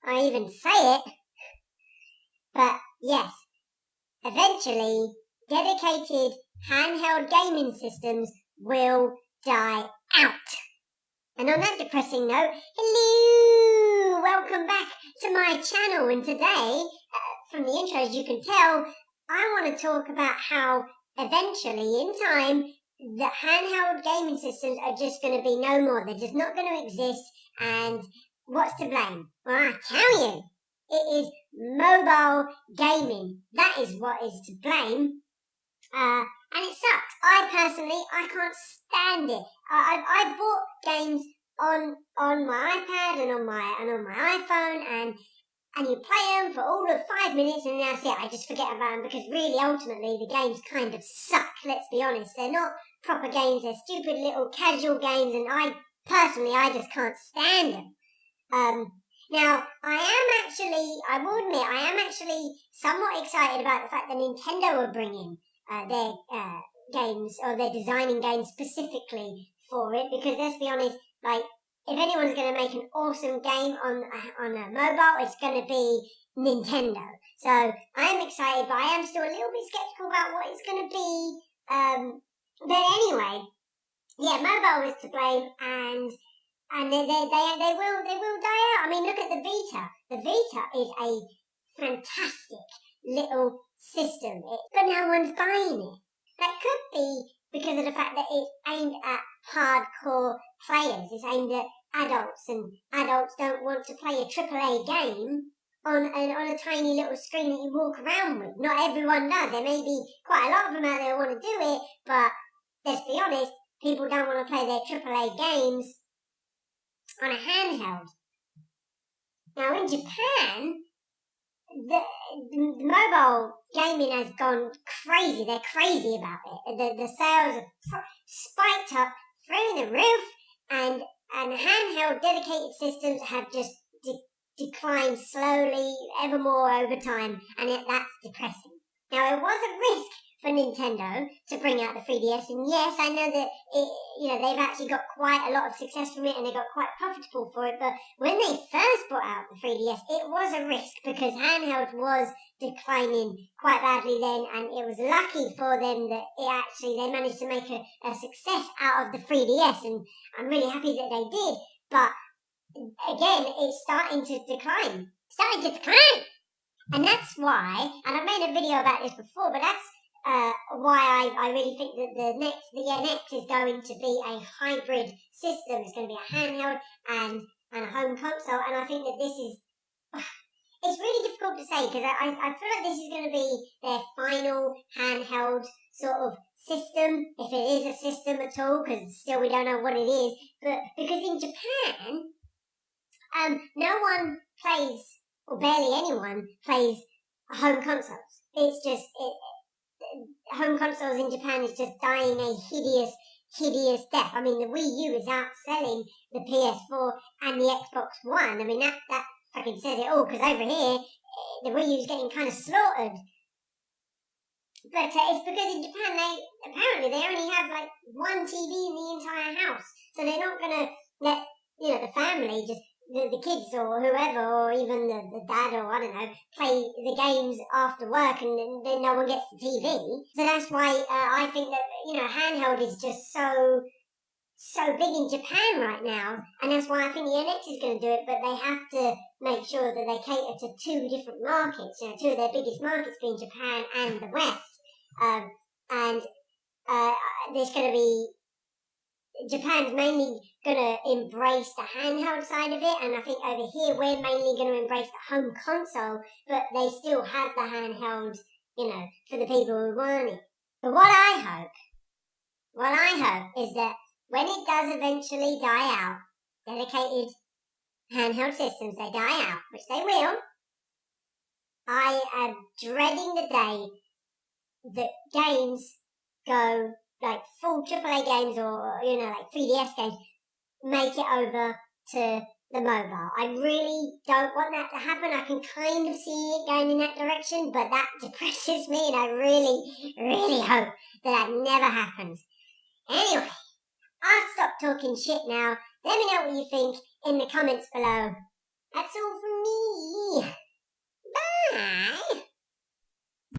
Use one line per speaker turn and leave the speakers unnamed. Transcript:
I even say it. But yes, eventually, dedicated handheld gaming systems will die out. And on that depressing note, hello! Welcome back to my channel, and today, from the intro as you can tell, I want to talk about how eventually, in time, the handheld gaming systems are just going to be no more. They're just not going to exist, and what's to blame? Well, I tell you, it is mobile gaming. That is what is to blame. And it sucks. I can't stand it. I bought games on my iPad and on my iPhone, and you play them for all of 5 minutes, and that's it. I just forget about them because really, ultimately, the games kind of suck. Let's be honest. They're not proper games. They're stupid little casual games, and I just can't stand them. Now, I will admit, I am actually somewhat excited about the fact that Nintendo are bringing their games, or they're designing games specifically for it, because let's be honest, like, if anyone's going to make an awesome game on a mobile, it's going to be Nintendo. So I am excited, but I am still a little bit skeptical about what it's going to be. But anyway, yeah, mobile is to blame, and they will die out. I mean, look at the Vita. The Vita is a fantastic little system, but no one's buying it. That could be because of the fact that it's aimed at hardcore players. It's aimed at adults, and adults don't want to play a AAA game on a tiny little screen that you walk around with. Not everyone does. There may be quite a lot of them out there who want to do it, but let's be honest, people don't want to play their AAA games on a handheld. Now in Japan, the mobile gaming has gone crazy. They're crazy about it. The sales have spiked up through the roof, and handheld dedicated systems have just declined slowly, ever more over time, and that's depressing. Now, it was a risk for Nintendo to bring out the 3DS, and yes, I know that they've actually got quite a lot of success from it, and they got quite profitable for it. But when they first brought out the 3DS, it was a risk because handheld was declining quite badly then, and it was lucky for them that they managed to make a success out of the 3DS, and I'm really happy that they did. But again, it's starting to decline. And that's why, and I've made a video about this before, but that's why I really think that the NX is going to be a hybrid system. It's going to be a handheld and a home console, and I think that this is, it's really difficult to say, because I feel like this is going to be their final handheld sort of system, if it is a system at all, because still we don't know what it is. But because in Japan, no one plays, or barely anyone plays, home consoles. It's just, home consoles in Japan is just dying a hideous death. I mean, the Wii U is outselling the PS4 and the Xbox One. I mean, that fucking says it all, because over here, the Wii U is getting kind of slaughtered. But it's because in Japan, they only have like one TV in the entire house. So they're not going to let, the family just, the kids or whoever, or even the dad, or I don't know, play the games after work, and then no one gets the TV. So that's why I think that, handheld is just so big in Japan right now, and that's why I think the NX is going to do it, but they have to make sure that they cater to two different markets, two of their biggest markets being Japan and the West. And there's going to be, Japan's mainly going to embrace the handheld side of it, and I think over here we're mainly going to embrace the home console, but they still have the handheld, for the people who want it. But what I hope is that when it does eventually die out, dedicated handheld systems, they die out, which they will, I am dreading the day that games go, like full AAA games, or, like 3DS games, make it over to the mobile. I really don't want that to happen. I can kind of see it going in that direction, but that depresses me, and I really, really hope that never happens. Anyway, I'll stop talking shit now. Let me know what you think in the comments below. That's all from me. Bye.